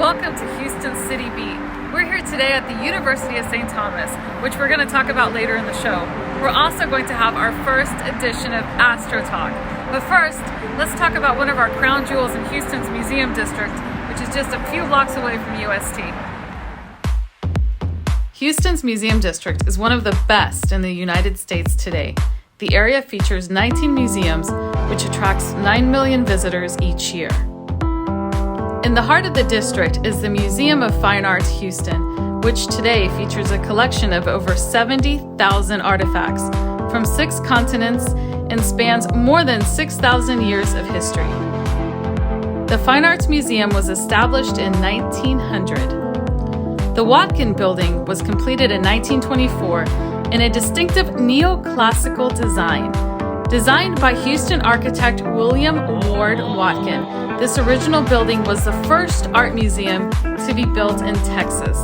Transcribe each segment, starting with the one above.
Welcome to Houston City Beat. We're here today at the University of St. Thomas, which we're going to talk about later in the show. We're also going to have our first edition of Astro Talk. But first, let's talk about one of our crown jewels in Houston's Museum District, which is just a few blocks away from UST. Houston's Museum District is one of the best in the United States today. The area features 19 museums, which attracts 9 million visitors each year. In the heart of the district is the Museum of Fine Arts Houston, which today features a collection of over 70,000 artifacts from 6 continents and spans more than 6,000 years of history. The Fine Arts Museum was established in 1900. The Watkin Building was completed in 1924 in a distinctive neoclassical design. Designed by Houston architect William Ward Watkin, this original building was the first art museum to be built in Texas.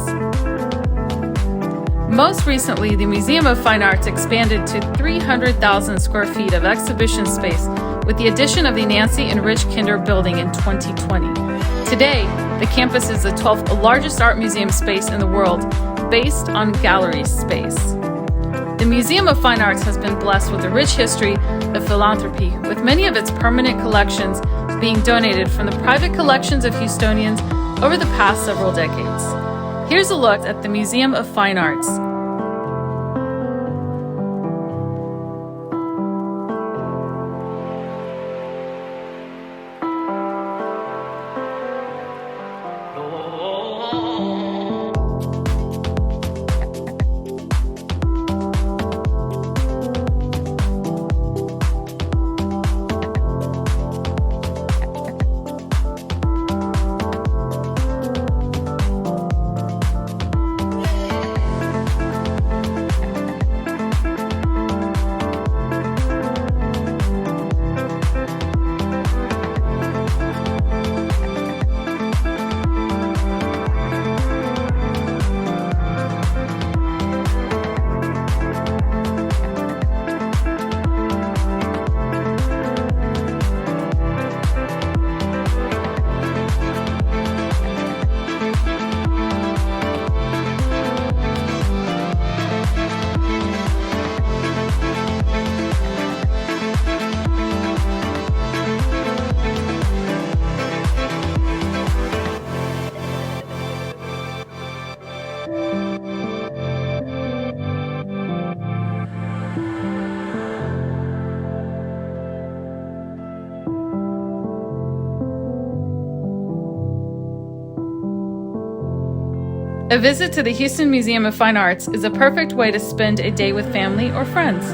Most recently, the Museum of Fine Arts expanded to 300,000 square feet of exhibition space with the addition of the Nancy and Rich Kinder Building in 2020. Today, the campus is the 12th largest art museum space in the world, based on gallery space. The Museum of Fine Arts has been blessed with a rich history of philanthropy, with many of its permanent collections being donated from the private collections of Houstonians over the past several decades. Here's a look at the Museum of Fine Arts. A visit to the Houston Museum of Fine Arts is a perfect way to spend a day with family or friends.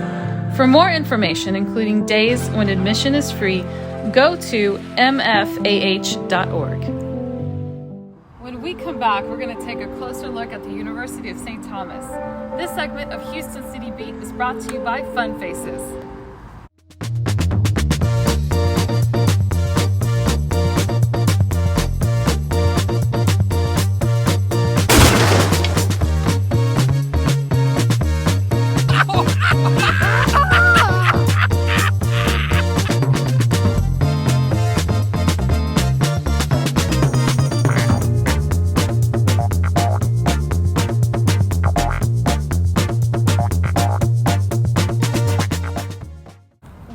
For more information, including days when admission is free, go to mfah.org. When we come back, we're going to take a closer look at the University of St. Thomas. This segment of Houston City Beat is brought to you by Fun Faces.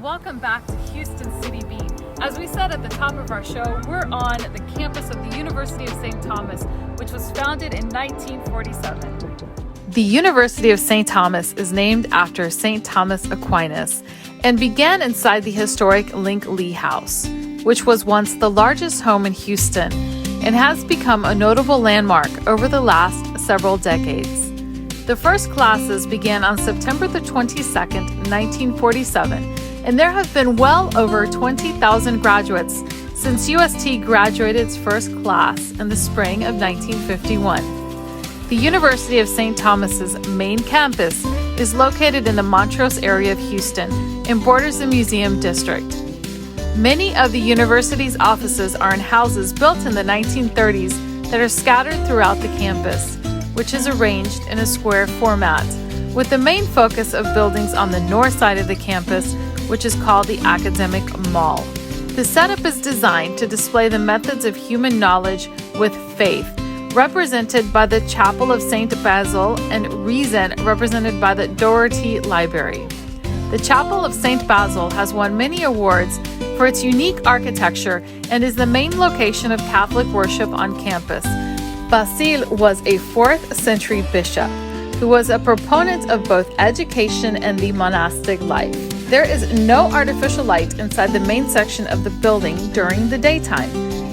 Welcome back to Houston City Beat. As we said at the top of our show, we're on the campus of the University of St. Thomas, which was founded in 1947. The University of St. Thomas is named after St. Thomas Aquinas and began inside the historic Link Lee House, which was once the largest home in Houston and has become a notable landmark over the last several decades. The first classes began on September the 22nd, 1947, and there have been well over 20,000 graduates since UST graduated its first class in the spring of 1951. The University of St. Thomas's main campus is located in the Montrose area of Houston and borders the Museum District. Many of the university's offices are in houses built in the 1930s that are scattered throughout the campus, which is arranged in a square format, with the main focus of buildings on the north side of the campus, which is called the Academic Mall. The setup is designed to display the methods of human knowledge with faith, represented by the Chapel of St. Basil, and reason, represented by the Doherty Library. The Chapel of St. Basil has won many awards for its unique architecture and is the main location of Catholic worship on campus. Basil was a 4th century bishop who was a proponent of both education and the monastic life. There is no artificial light inside the main section of the building during the daytime.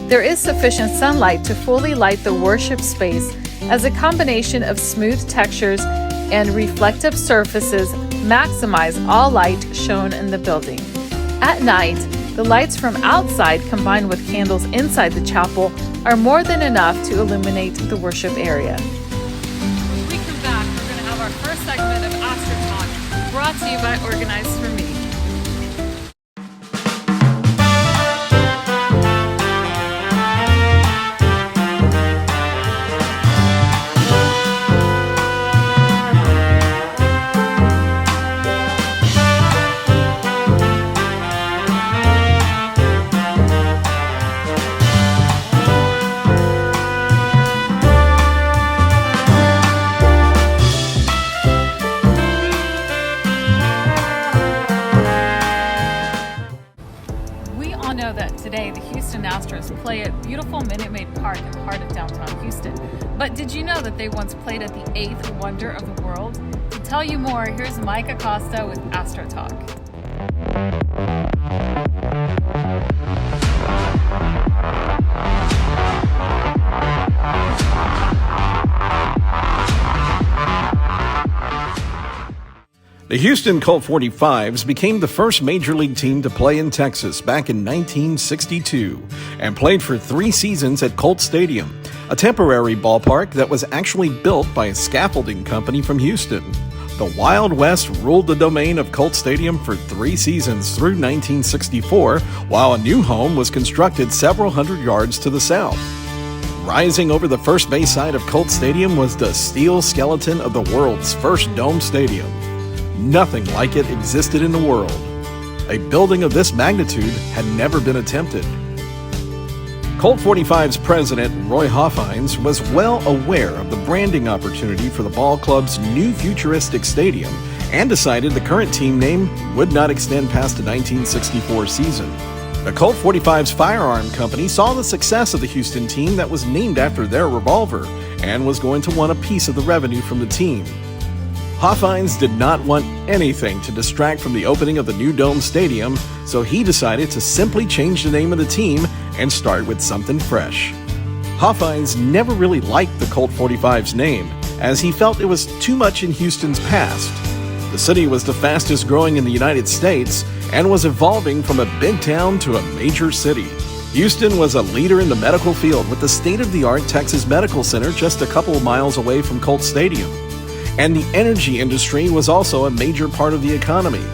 There is sufficient sunlight to fully light the worship space, as a combination of smooth textures and reflective surfaces maximize all light shown in the building. At night, the lights from outside combined with candles inside the chapel are more than enough to illuminate the worship area. When we come back, we're going to have our first segment of Astro Talk, brought to you by Organized for Me. Today, the Houston Astros play at beautiful Minute Maid Park in the heart of downtown Houston. But did you know that they once played at the 8th wonder of the world? To tell you more, here's Mike Acosta with Astro Talk. The Houston Colt 45s became the first Major League team to play in Texas back in 1962 and played for 3 seasons at Colt Stadium, a temporary ballpark that was actually built by a scaffolding company from Houston. The Wild West ruled the domain of Colt Stadium for 3 seasons through 1964, while a new home was constructed several hundred yards to the south. Rising over the first base side of Colt Stadium was the steel skeleton of the world's first dome stadium. Nothing like it existed in the world. A building of this magnitude had never been attempted. Colt 45's president, Roy Hoffines, was well aware of the branding opportunity for the ball club's new futuristic stadium and decided the current team name would not extend past the 1964 season. The Colt 45's firearm company saw the success of the Houston team that was named after their revolver and was going to want a piece of the revenue from the team. Hoffines did not want anything to distract from the opening of the new dome stadium, so he decided to simply change the name of the team and start with something fresh. Hoffines never really liked the Colt 45's name, as he felt it was too much in Houston's past. The city was the fastest growing in the United States and was evolving from a big town to a major city. Houston was a leader in the medical field with the state-of-the-art Texas Medical Center just a couple of miles away from Colt Stadium. And the energy industry was also a major part of the economy.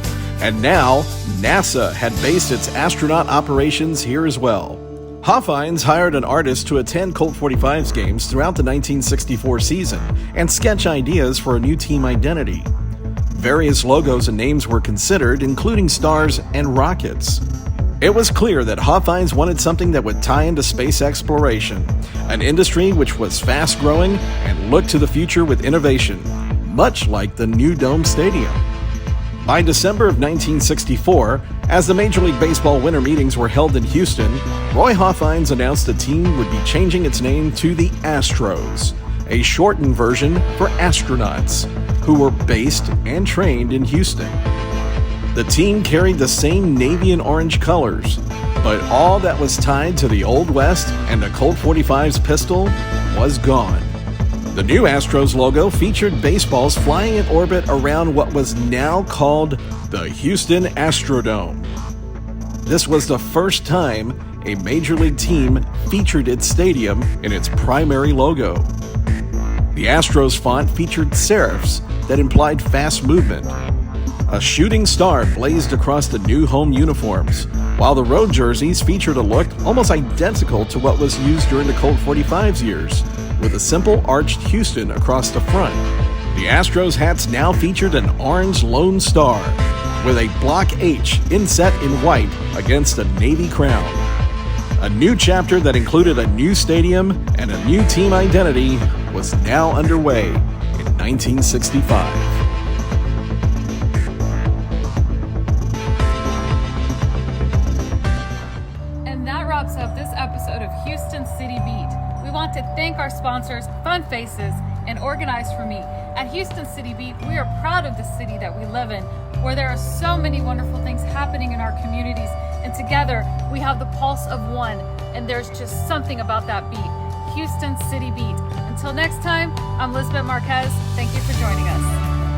And now, NASA had based its astronaut operations here as well. Hoffines hired an artist to attend Colt 45's games throughout the 1964 season and sketch ideas for a new team identity. Various logos and names were considered, including stars and rockets. It was clear that Hoffines wanted something that would tie into space exploration, an industry which was fast-growing and looked to the future with innovation, much like the new dome stadium. By December of 1964, as the Major League Baseball winter meetings were held in Houston, Roy Hoffines announced the team would be changing its name to the Astros, a shortened version for astronauts, who were based and trained in Houston. The team carried the same navy and orange colors, but all that was tied to the Old West and the Colt 45's pistol was gone. The new Astros logo featured baseballs flying in orbit around what was now called the Houston Astrodome. This was the first time a Major League team featured its stadium in its primary logo. The Astros font featured serifs that implied fast movement. A shooting star blazed across the new home uniforms, while the road jerseys featured a look almost identical to what was used during the Colt 45's years, with a simple arched Houston across the front. The Astros hats now featured an orange lone star. with a Block H inset in white against a navy crown. A new chapter that included a new stadium and a new team identity was now underway in 1965. And that wraps up this episode of Houston City Beat. We want to thank our sponsors, Fun Faces, and Organized for Me. At Houston City Beat, we are proud of the city that we live in, where there are so many wonderful things happening in our communities, and together we have the pulse of one, and there's just something about that beat. Houston City Beat. Until next time, I'm Lisbet Marquez. Thank you for joining us.